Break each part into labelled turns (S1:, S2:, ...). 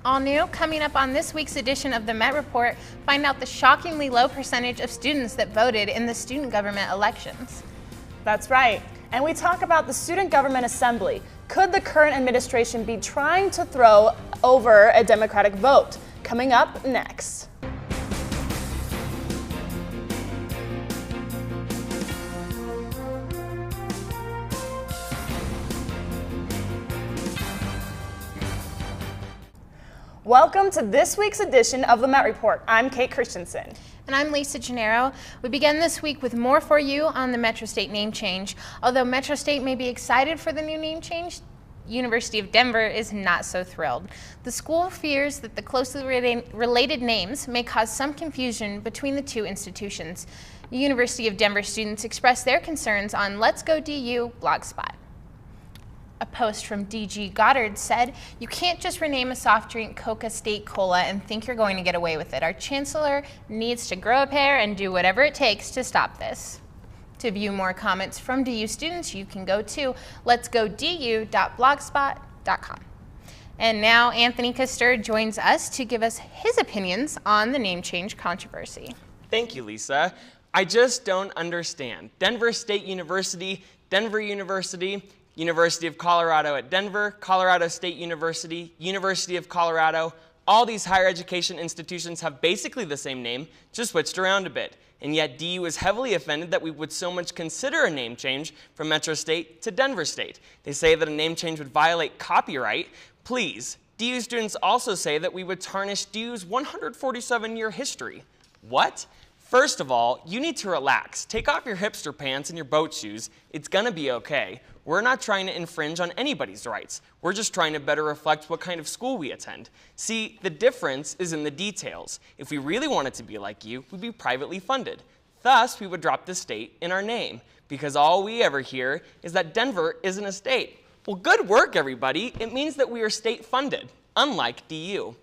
S1: All new, coming up on this week's edition of the Met Report, find out the shockingly low percentage of students that voted in the student government elections.
S2: That's right. And we talk about the Student Government Assembly. Could the current administration be trying to throw over a Democratic vote? Coming up next. Welcome to this week's edition of the Met Report. I'm Kate Christensen.
S1: And I'm Lisa Gennaro. We begin this week with more for you on the Metro State name change. Although Metro State may be excited for the new name change, University of Denver is not so thrilled. The school fears that the closely related names may cause some confusion between the two institutions. University of Denver students expressed their concerns on Let's Go DU Blogspot. A post from DG Goddard said, "You can't just rename a soft drink Coca State Cola and think you're going to get away with it. Our chancellor needs to grow a pair and do whatever it takes to stop this." To view more comments from DU students, you can go to letsgodu.blogspot.com. And now Anthony Custer joins us to give us his opinions on the name change controversy.
S3: Thank you, Lisa. I just don't understand. Denver State University, Denver University, University of Colorado at Denver, Colorado State University, University of Colorado. All these higher education institutions have basically the same name, just switched around a bit. And yet DU is heavily offended that we would so much consider a name change from Metro State to Denver State. They say that a name change would violate copyright. Please, DU students also say that we would tarnish DU's 147-year history. What? First of all, you need to relax. Take off your hipster pants and your boat shoes. It's gonna be okay. We're not trying to infringe on anybody's rights. We're just trying to better reflect what kind of school we attend. See, the difference is in the details. If we really wanted to be like you, we'd be privately funded. Thus, we would drop the state in our name, because all we ever hear is that Denver isn't a state. Well, good work, everybody. It means that we are state funded, unlike DU.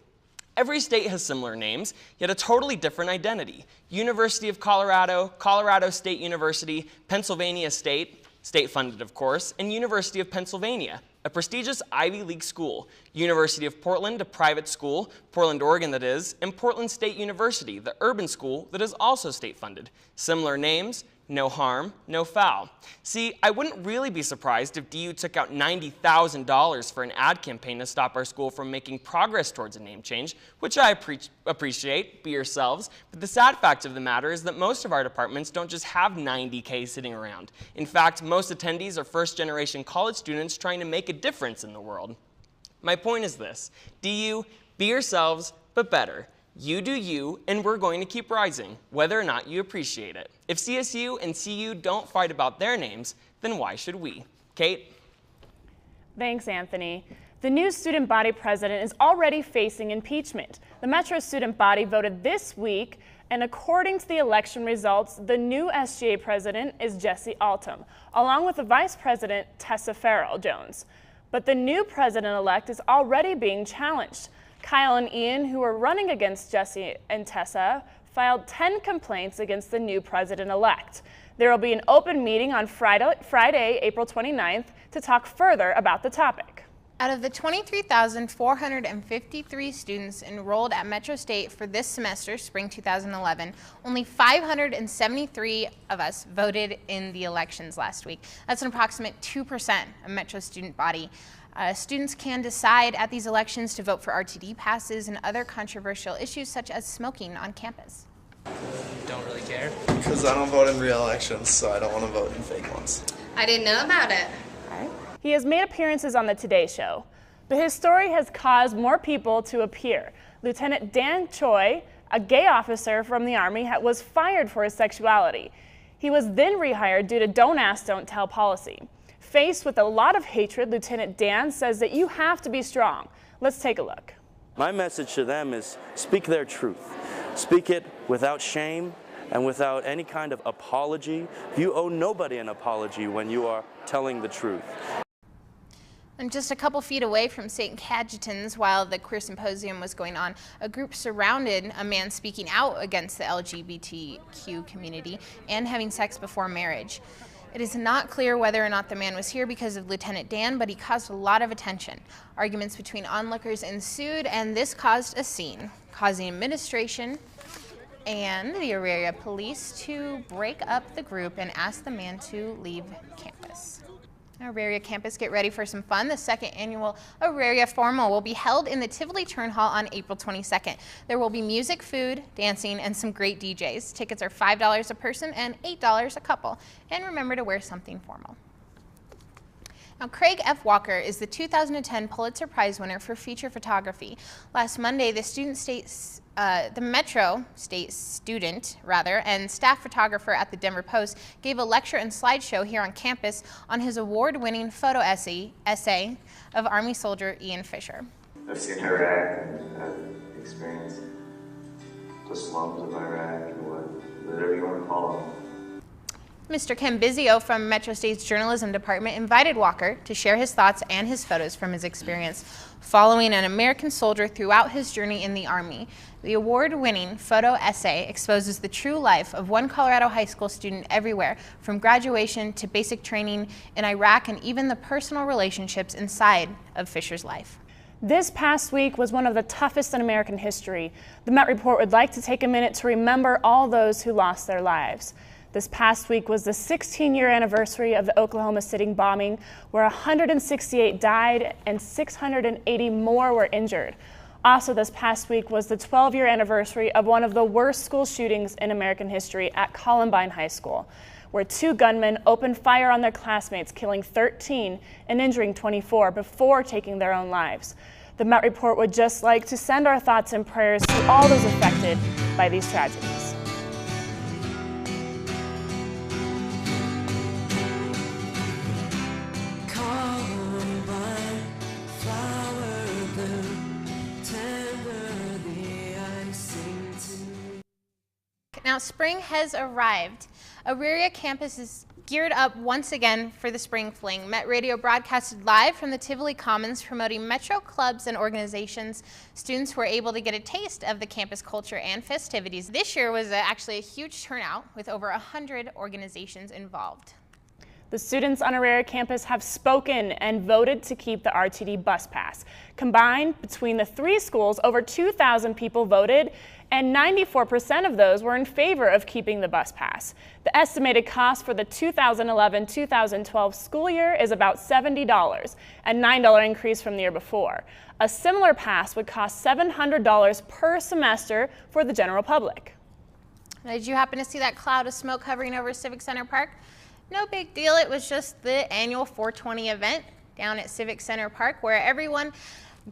S3: Every state has similar names, yet a totally different identity. University of Colorado, Colorado State University, Pennsylvania State, state-funded of course, and University of Pennsylvania, a prestigious Ivy League school. University of Portland, a private school, Portland, Oregon that is, and Portland State University, the urban school that is also state-funded. Similar names, no harm, no foul. See, I wouldn't really be surprised if DU took out $90,000 for an ad campaign to stop our school from making progress towards a name change, which I appreciate, be yourselves, but the sad fact of the matter is that most of our departments don't just have $90K sitting around. In fact, most attendees are first-generation college students trying to make a difference in the world. My point is this: DU, be yourselves, but better. You do you, and we're going to keep rising, whether or not you appreciate it. If CSU and CU don't fight about their names, then why should we? Kate?
S2: Thanks, Anthony. The new student body president is already facing impeachment. The Metro student body voted this week, and according to the election results, the new SGA president is Jesse Altum, along with the vice president, Tessa Farrell Jones. But the new president-elect is already being challenged. Kyle and Ian, who are running against Jesse and Tessa, filed 10 complaints against the new president-elect. There will be an open meeting on Friday, April 29th, to talk further about the topic.
S1: Out of the 23,453 students enrolled at Metro State for this semester, spring 2011, only 573 of us voted in the elections last week. That's an approximate 2% of Metro student body. Students can decide at these elections to vote for RTD passes and other controversial issues such as smoking on campus.
S4: Don't really care.
S5: Because I don't vote in real elections, so I don't want to vote in fake ones.
S6: I didn't know about it.
S2: He has made appearances on the Today Show, but his story has caused more people to appear. Lieutenant Dan Choi, a gay officer from the Army, was fired for his sexuality. He was then rehired due to don't ask, don't tell policy. Faced with a lot of hatred, Lieutenant Dan says that you have to be strong. Let's take a look.
S7: My message to them is speak their truth. Speak it without shame and without any kind of apology. You owe nobody an apology when you are telling the truth.
S1: And just a couple feet away from St. Cajetan's, while the queer symposium was going on, a group surrounded a man speaking out against the LGBTQ community and having sex before marriage. It is not clear whether or not the man was here because of Lieutenant Dan, but he caused a lot of attention. Arguments between onlookers ensued, and this caused a scene, causing administration and the Auraria police to break up the group and ask the man to leave campus. Auraria campus, get ready for some fun. The second annual Auraria Formal will be held in the Tivoli Turn Hall on April 22nd. There will be music, food, dancing, and some great DJs. Tickets are $5 a person and $8 a couple. And remember to wear something formal. Now, Craig F. Walker is the 2010 Pulitzer Prize winner for feature photography. Last Monday, the Metro State student, and staff photographer at the Denver Post gave a lecture and slideshow here on campus on his award-winning photo essay of Army soldier Ian Fisher.
S6: I've seen Iraq and I've experienced the slums of Iraq or whatever you want to call them.
S1: Mr. Ken Bizio from Metro State's journalism department invited Walker to share his thoughts and his photos from his experience following an American soldier throughout his journey in the Army. The award-winning photo essay exposes the true life of one Colorado high school student everywhere, from graduation to basic training in Iraq and even the personal relationships inside of Fisher's life.
S2: This past week was one of the toughest in American history. The Met Report would like to take a minute to remember all those who lost their lives. This past week was the 16-year anniversary of the Oklahoma City bombing, where 168 died and 680 more were injured. Also this past week was the 12-year anniversary of one of the worst school shootings in American history at Columbine High School, where 2 gunmen opened fire on their classmates, killing 13 and injuring 24 before taking their own lives. The Met Report would just like to send our thoughts and prayers to all those affected by these tragedies.
S1: Now, spring has arrived. Auraria campus is geared up once again for the spring fling. Met Radio broadcasted live from the Tivoli Commons promoting Metro clubs and organizations. Students were able to get a taste of the campus culture and festivities. This year was actually a huge turnout with over 100 organizations involved.
S2: The students on Auraria campus have spoken and voted to keep the RTD bus pass. Combined between the 3 schools, over 2,000 people voted, and 94% of those were in favor of keeping the bus pass. The estimated cost for the 2011-2012 school year is about $70, a $9 increase from the year before. A similar pass would cost $700 per semester for the general public.
S1: Did you happen to see that cloud of smoke hovering over Civic Center Park? No big deal. It was just the annual 420 event down at Civic Center Park where everyone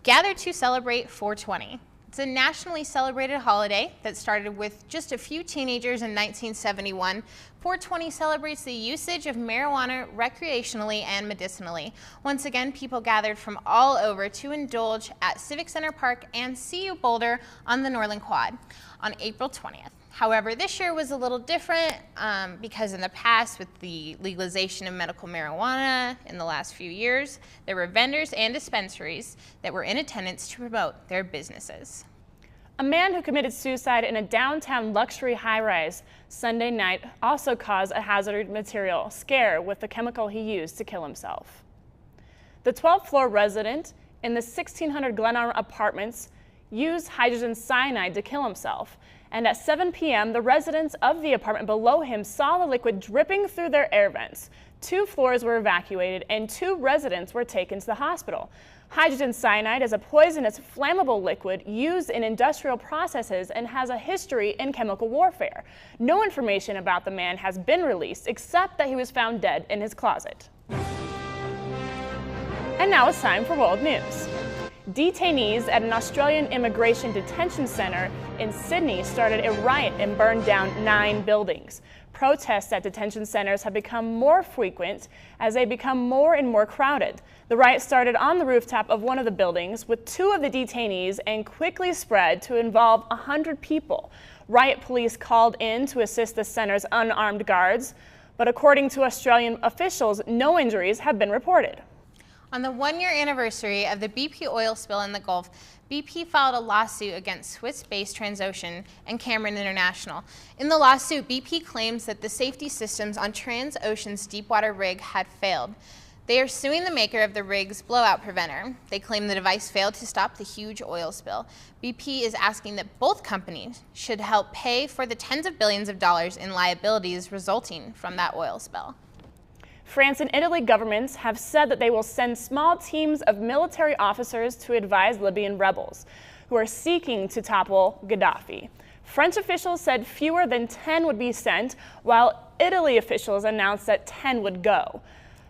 S1: gathered to celebrate 420. It's a nationally celebrated holiday that started with just a few teenagers in 1971. 420 celebrates the usage of marijuana recreationally and medicinally. Once again, people gathered from all over to indulge at Civic Center Park and CU Boulder on the Northern Quad on April 20th. However, this year was a little different because in the past, with the legalization of medical marijuana in the last few years, there were vendors and dispensaries that were in attendance to promote their businesses.
S2: A man who committed suicide in a downtown luxury high-rise Sunday night also caused a hazardous material scare with the chemical he used to kill himself. The 12th floor resident in the 1600 Glenarm Apartments used hydrogen cyanide to kill himself. And at 7 p.m., the residents of the apartment below him saw the liquid dripping through their air vents. 2 floors were evacuated and 2 residents were taken to the hospital. Hydrogen cyanide is a poisonous, flammable liquid used in industrial processes and has a history in chemical warfare. No information about the man has been released except that he was found dead in his closet. And now it's time for world news. Detainees at an Australian immigration detention center in Sydney started a riot and burned down 9 buildings. Protests at detention centers have become more frequent as they become more and more crowded. The riot started on the rooftop of one of the buildings with 2 of the detainees and quickly spread to involve 100 people. Riot police called in to assist the center's unarmed guards, but according to Australian officials, no injuries have been reported.
S1: On the 1-year anniversary of the BP oil spill in the Gulf, BP filed a lawsuit against Swiss-based Transocean and Cameron International. In the lawsuit, BP claims that the safety systems on Transocean's deepwater rig had failed. They are suing the maker of the rig's blowout preventer. They claim the device failed to stop the huge oil spill. BP is asking that both companies should help pay for the tens of billions of dollars in liabilities resulting from that oil spill.
S2: France and Italy governments have said that they will send small teams of military officers to advise Libyan rebels who are seeking to topple Gaddafi. French officials said fewer than 10 would be sent, while Italy officials announced that 10 would go.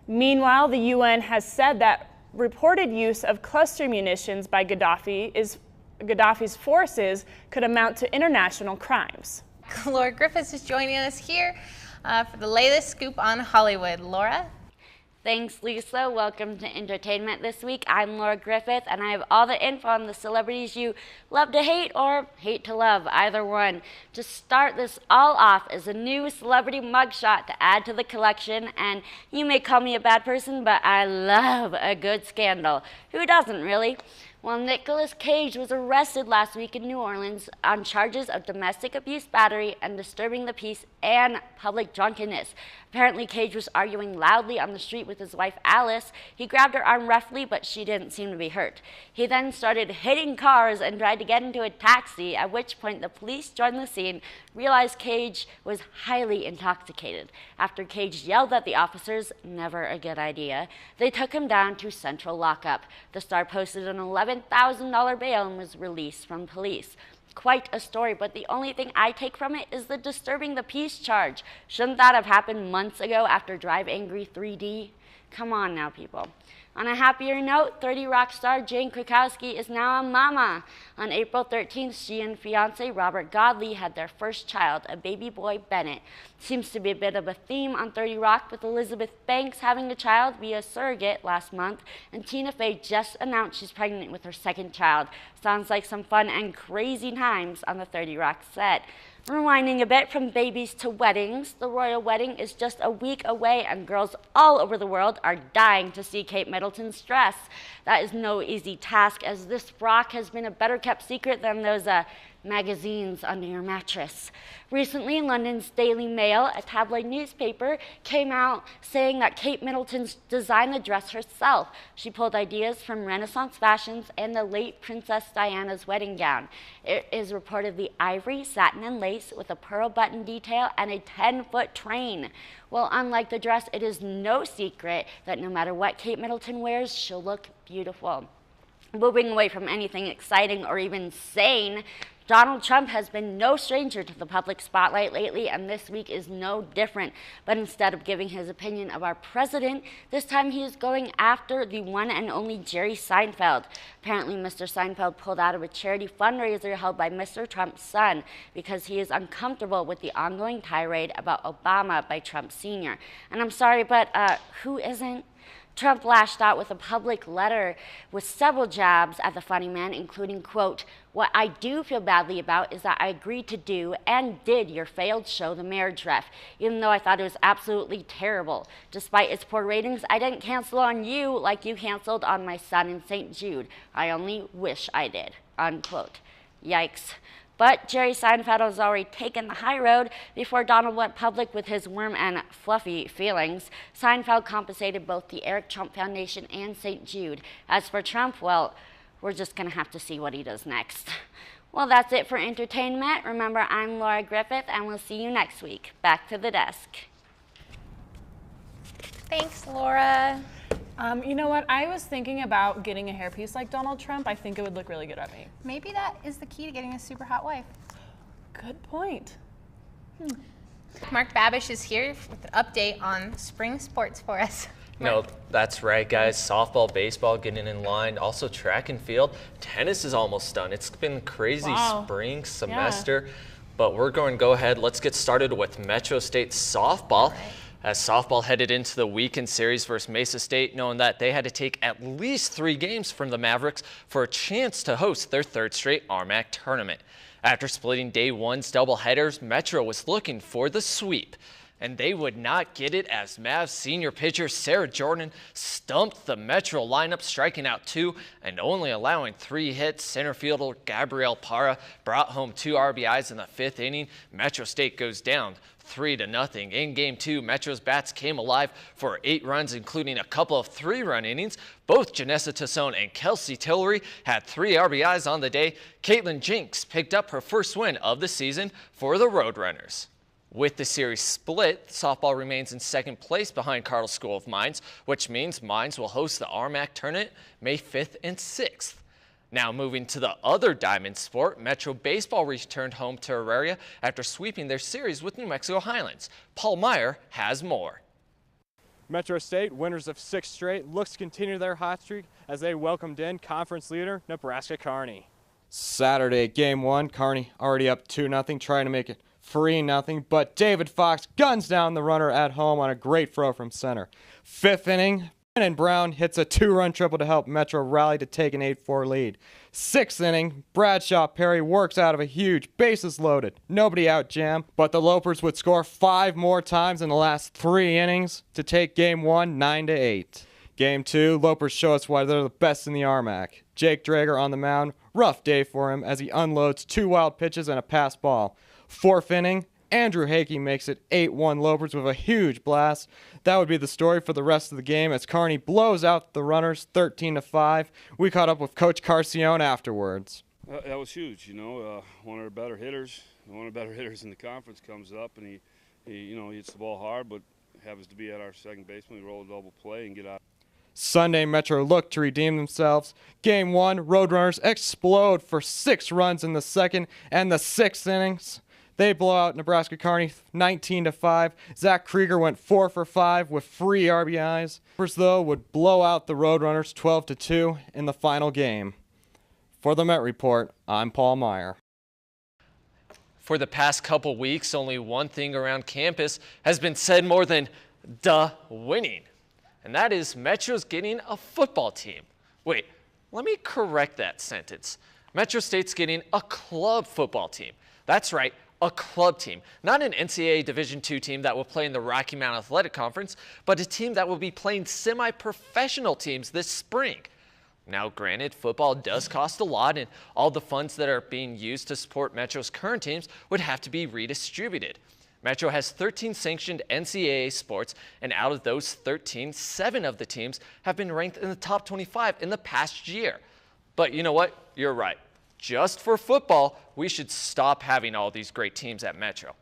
S2: Meanwhile, the UN has said that reported use of cluster munitions by Gaddafi's forces could amount to international crimes.
S1: Laura Griffiths is joining us here for the latest scoop on Hollywood. Laura?
S8: Thanks, Lisa. Welcome to Entertainment This Week. I'm Laura Griffith, and I have all the info on the celebrities you love to hate or hate to love, either one. To start this all off is a new celebrity mugshot to add to the collection, and you may call me a bad person, but I love a good scandal. Who doesn't, really? Well, Nicolas Cage was arrested last week in New Orleans on charges of domestic abuse battery and disturbing the peace and public drunkenness. Apparently, Cage was arguing loudly on the street with his wife, Alice. He grabbed her arm roughly, but she didn't seem to be hurt. He then started hitting cars and tried to get into a taxi, at which point the police joined the scene, realized Cage was highly intoxicated. After Cage yelled at the officers, never a good idea, they took him down to central lockup. The star posted an $11,000 bail and was released from police. Quite a story, but the only thing I take from it is the disturbing the peace charge. Shouldn't that have happened months ago after Drive Angry 3D? Come on now, people. On a happier note, 30 Rock star Jane Krakowski is now a mama. On April 13th, she and fiance Robert Godley had their first child, a baby boy, Bennett. Seems to be a bit of a theme on 30 Rock, with Elizabeth Banks having a child via surrogate last month, and Tina Fey just announced she's pregnant with her second child. Sounds like some fun and crazy times on the 30 Rock set. Rewinding a bit from babies to weddings, the royal wedding is just a week away and girls all over the world are dying to see Kate Middleton's dress. That is no easy task, as this frock has been a better kept secret than those magazines under your mattress. Recently, London's Daily Mail, a tabloid newspaper, came out saying that Kate Middleton designed the dress herself. She pulled ideas from Renaissance fashions and the late Princess Diana's wedding gown. It is reportedly ivory, satin, and lace with a pearl button detail and a 10-foot train. Well, unlike the dress, it is no secret that no matter what Kate Middleton wears, she'll look beautiful. Moving away from anything exciting or even sane, Donald Trump has been no stranger to the public spotlight lately, and this week is no different. But instead of giving his opinion of our president, this time he is going after the one and only Jerry Seinfeld. Apparently, Mr. Seinfeld pulled out of a charity fundraiser held by Mr. Trump's son because he is uncomfortable with the ongoing tirade about Obama by Trump Sr. And I'm sorry, but who isn't? Trump lashed out with a public letter with several jabs at the funny man, including, quote, "What I do feel badly about is that I agreed to do and did your failed show, The Marriage Ref, even though I thought it was absolutely terrible. Despite its poor ratings, I didn't cancel on you like you canceled on my son in St. Jude. I only wish I did," unquote. Yikes. But Jerry Seinfeld has already taken the high road. Before Donald went public with his warm and fluffy feelings, Seinfeld compensated both the Eric Trump Foundation and St. Jude. As for Trump, well, we're just going to have to see what he does next. Well, that's it for entertainment. Remember, I'm Laura Griffith, and we'll see you next week. Back to the desk.
S1: Thanks, Laura.
S2: You know what? I was thinking about getting a hairpiece like Donald Trump. I think it would look really good on me.
S1: Maybe that is the key to getting a super hot wife.
S2: Good point.
S1: Mark Babish is here with an update on spring sports for us.
S9: No, that's right, guys. Softball, baseball getting in line. Also track and field. Tennis is almost done. It's been a crazy spring semester. Yeah. But we're going to go ahead. Let's get started with Metro State softball. Right. As softball headed into the weekend series versus Mesa State, knowing that they had to take at least 3 games from the Mavericks for a chance to host their 3rd straight RMAC tournament. After splitting day one's doubleheaders, Metro was looking for the sweep. And they would not get it as Mavs senior pitcher Sarah Jordan stumped the Metro lineup, striking out 2 and only allowing 3 hits. Center fielder Gabrielle Parra brought home 2 RBIs in the 5th inning. Metro State goes down 3-0. In Game 2, Metro's bats came alive for 8 runs, including a couple of 3-run innings. Both Janessa Tassone and Kelsey Tillery had 3 RBIs on the day. Caitlin Jinks picked up her first win of the season for the Roadrunners. With the series split, softball remains in second place behind Cardinal School of Mines, which means Mines will host the RMAC tournament May 5th and 6th. Now moving to the other diamond sport, Metro Baseball returned home to Auraria after sweeping their series with New Mexico Highlands. Paul Meyer has more.
S10: Metro State, winners of 6 straight, looks to continue their hot streak as they welcomed in conference leader Nebraska Kearney. Saturday, Game 1, Kearney already up 2-0, trying to make it 3-0, but David Fox guns down the runner at home on a great throw from center. 5th inning, Brandon Brown hits a 2-run triple to help Metro rally to take an 8-4 lead. 6th inning, Bradshaw Perry works out of a huge bases loaded, nobody out jam, but the Lopers would score 5 more times in the last 3 innings to take Game 1 9-8. Game 2, Lopers show us why they're the best in the RMAC. Jake Drager on the mound, rough day for him as he unloads 2 wild pitches and a pass ball. 4th inning, Andrew Hakey makes it 8-1 Lopers with a huge blast. That would be the story for the rest of the game as Kearney blows out the Runners 13-5. We caught up with Coach Carcione afterwards.
S11: That was huge, one of our better hitters, in the conference comes up and he hits the ball hard, but happens to be at our second baseman. We roll a double play and get out.
S10: Sunday, Metro looked to redeem themselves. Game 1, Roadrunners explode for 6 runs in the 2nd and the 6th innings. They blow out Nebraska Kearney 19-5. Zach Krieger went 4 for 5 with 3 RBIs. First, though, would blow out the Roadrunners 12-2 in the final game. For the Met Report, I'm Paul Meyer.
S9: For the past couple weeks, only one thing around campus has been said more than winning. And that is Metro's getting a football team. Wait, let me correct that sentence. Metro State's getting a club football team. That's right, a club team. Not an NCAA Division II team that will play in the Rocky Mountain Athletic Conference, but a team that will be playing semi-professional teams this spring. Now, granted, football does cost a lot, and all the funds that are being used to support Metro's current teams would have to be redistributed. Metro has 13 sanctioned NCAA sports, and out of those 13, 7 of the teams have been ranked in the top 25 in the past year. But you know what? You're right. Just for football, we should stop having all these great teams at Metro.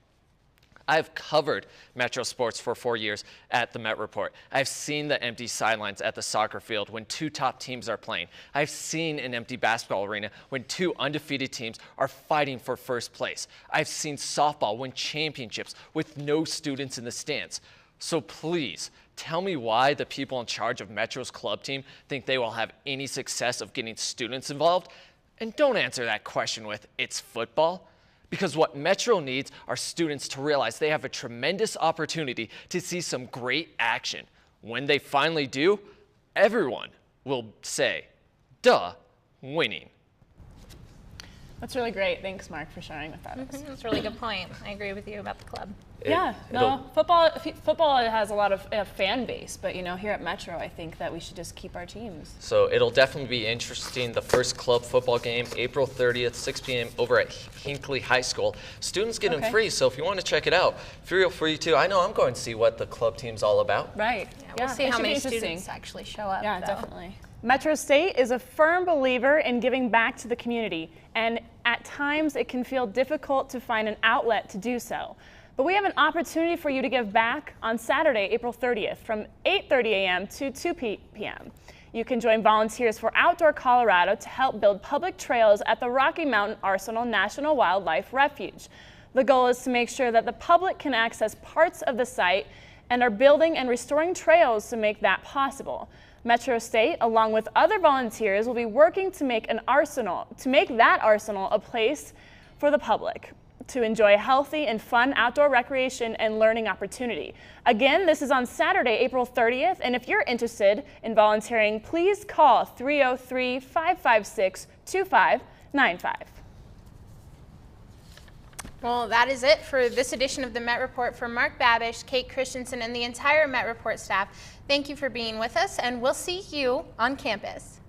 S9: I've covered Metro sports for 4 years at the Met Report. I've seen the empty sidelines at the soccer field when 2 top teams are playing. I've seen an empty basketball arena when 2 undefeated teams are fighting for first place. I've seen softball win championships with no students in the stands. So please, tell me why the people in charge of Metro's club team think they will have any success of getting students involved. And don't answer that question with, it's football. Because what Metro needs are students to realize they have a tremendous opportunity to see some great action. When they finally do, everyone will say, winning.
S2: That's really great. Thanks, Mark, for sharing with us.
S1: That's a really good point. I agree with you about the club.
S2: Football has a lot of fan base, but here at Metro, I think that we should just keep our teams.
S9: So it'll definitely be interesting. The first club football game, April 30th, 6 p.m. over at Hinckley High School. Students get in free, so if you want to check it out, feel free to. I know I'm going to see what the club team's all about.
S2: Right.
S1: We'll see how many students actually show up.
S2: Yeah, definitely. Metro State is a firm believer in giving back to the community, and at times it can feel difficult to find an outlet to do so. But we have an opportunity for you to give back on Saturday, April 30th from 8:30 a.m. to 2 p.m. You can join volunteers for Outdoor Colorado to help build public trails at the Rocky Mountain Arsenal National Wildlife Refuge. The goal is to make sure that the public can access parts of the site and are building and restoring trails to make that possible. Metro State, along with other volunteers, will be working to make that arsenal a place for the public to enjoy a healthy and fun outdoor recreation and learning opportunity. Again, this is on Saturday, April 30th, and if you're interested in volunteering, please call 303-556-2595.
S1: Well, that is it for this edition of the Met Report. For Mark Babish, Kate Christensen, and the entire Met Report staff, thank you for being with us, and we'll see you on campus.